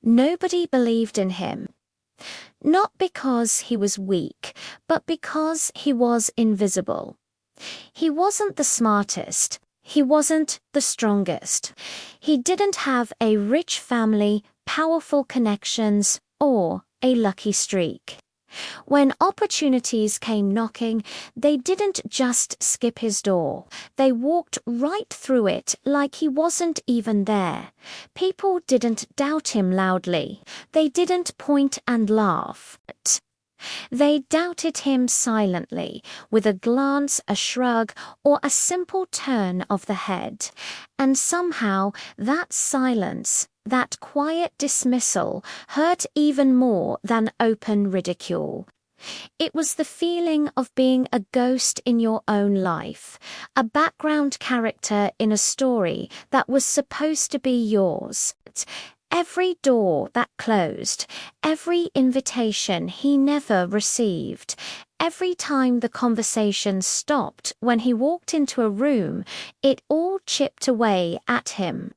Nobody believed in him. Not because he was weak, but because he was invisible. He wasn't the smartest. He wasn't the strongest. He didn't have a rich family, powerful connections, or a lucky streak. When opportunities came knocking, they didn't just skip his door. They walked right through it like he wasn't even there. People didn't doubt him loudly. They didn't point and laugh. They doubted him silently, with a glance, a shrug, or a simple turn of the head. And somehow that silence, that quiet dismissal, hurt even more than open ridicule. It was the feeling of being a ghost in your own life, a background character in a story that was supposed to be yours. Every door that closed, every invitation he never received, every time the conversation stopped when he walked into a room, it all chipped away at him.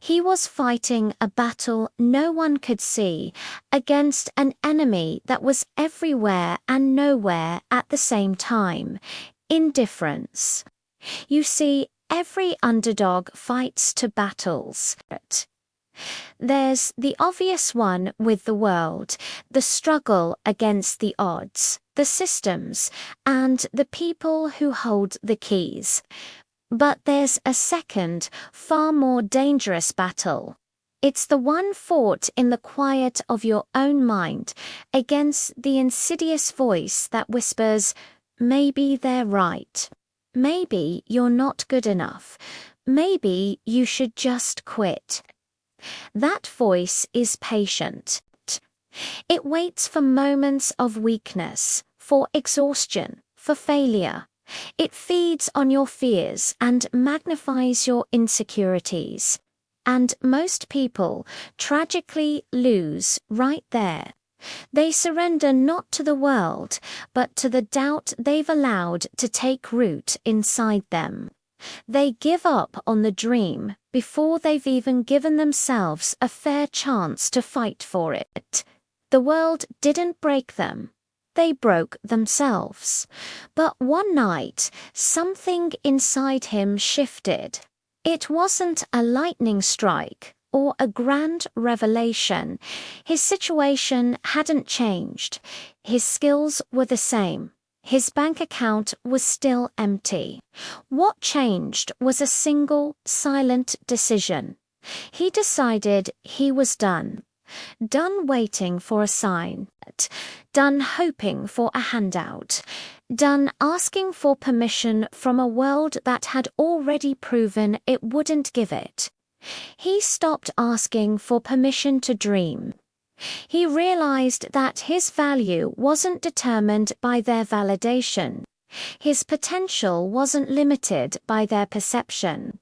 He was fighting a battle no one could see against an enemy that was everywhere and nowhere at the same time: indifference. You see, every underdog fights to battles. There's the obvious one with the world, the struggle against the odds, the systems, and the people who hold the keys. But there's a second, far more dangerous battle. It's the one fought in the quiet of your own mind, against the insidious voice that whispers, maybe they're right. Maybe you're not good enough. Maybe you should just quit. That voice is patient. It waits for moments of weakness, for exhaustion, for failure. It feeds on your fears and magnifies your insecurities. And most people tragically lose right there. They surrender not to the world, but to the doubt they've allowed to take root inside them. They give up on the dream before they've even given themselves a fair chance to fight for it. The world didn't break them. They broke themselves. But one night, something inside him shifted. It wasn't a lightning strike or a grand revelation. His situation hadn't changed. His skills were the same. His bank account was still empty. What changed was a single, silent decision. He decided he was done. Done waiting for a sign. Done hoping for a handout. Done asking for permission from a world that had already proven it wouldn't give it. He stopped asking for permission to dream. He realized that his value wasn't determined by their validation. His potential wasn't limited by their perception.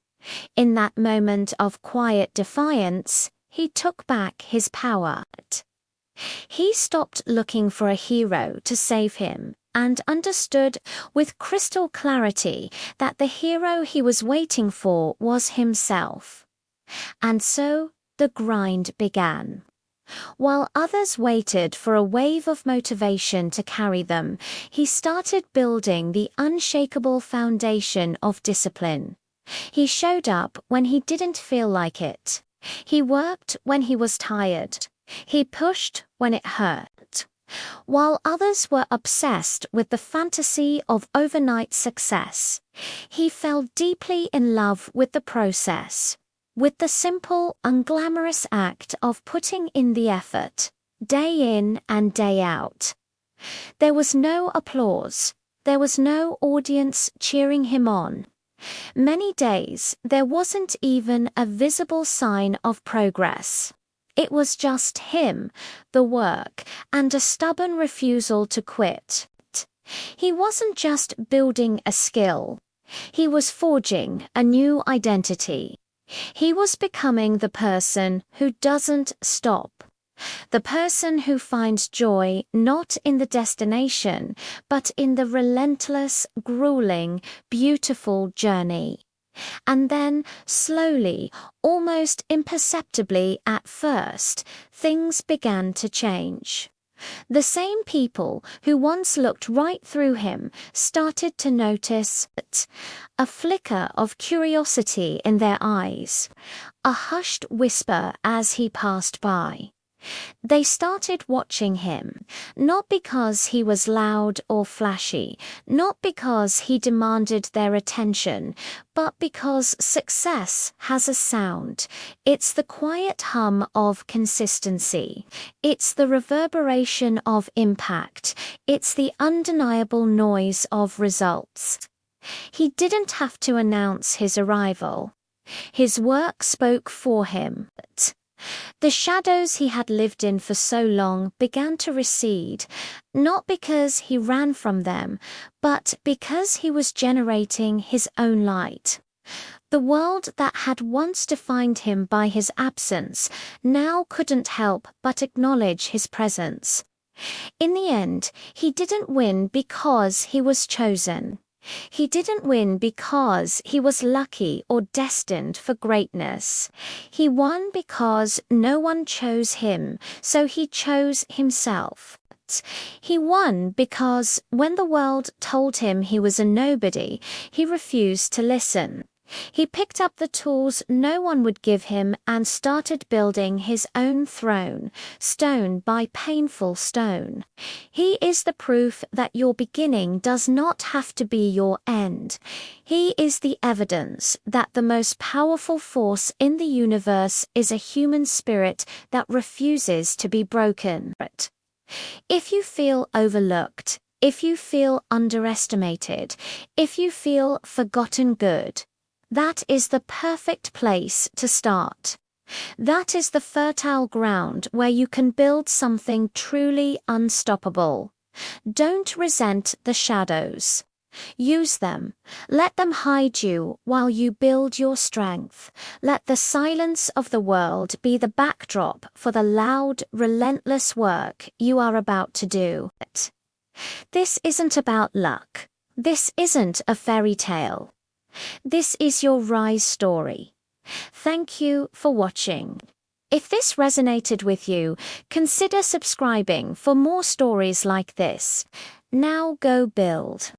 In that moment of quiet defiance, he took back his power. He stopped looking for a hero to save him and understood with crystal clarity that the hero he was waiting for was himself. And so the grind began. While others waited for a wave of motivation to carry them, he started building the unshakable foundation of discipline. He showed up when he didn't feel like it. He worked when he was tired. He pushed when it hurt. While others were obsessed with the fantasy of overnight success, he fell deeply in love with the process. With the simple, unglamorous act of putting in the effort, day in and day out. There was no applause. There was no audience cheering him on. Many days, there wasn't even a visible sign of progress. It was just him, the work, and a stubborn refusal to quit. He wasn't just building a skill. He was forging a new identity. He was becoming the person who doesn't stop. The person who finds joy not in the destination, but in the relentless, grueling, beautiful journey. And then, slowly, almost imperceptibly at first, things began to change. The same people who once looked right through him started to notice a flicker of curiosity in their eyes, a hushed whisper as he passed by. They started watching him, not because he was loud or flashy, not because he demanded their attention, but because success has a sound. It's the quiet hum of consistency. It's the reverberation of impact. It's the undeniable noise of results. He didn't have to announce his arrival. His work spoke for him. The shadows he had lived in for so long began to recede, not because he ran from them, but because he was generating his own light. The world that had once defined him by his absence now couldn't help but acknowledge his presence. In the end, he didn't win because he was chosen. He didn't win because he was lucky or destined for greatness. He won because no one chose him, so he chose himself. He won because when the world told him he was a nobody, he refused to listen. He picked up the tools no one would give him and started building his own throne, stone by painful stone. He is the proof that your beginning does not have to be your end. He is the evidence that the most powerful force in the universe is a human spirit that refuses to be broken. If you feel overlooked, if you feel underestimated, if you feel forgotten good, that is the perfect place to start. That is the fertile ground where you can build something truly unstoppable. Don't resent the shadows. Use them. Let them hide you while you build your strength. Let the silence of the world be the backdrop for the loud, relentless work you are about to do. This isn't about luck. This isn't a fairy tale. This is your rise story. Thank you for watching. If this resonated with you, consider subscribing for more stories like this. Now go build.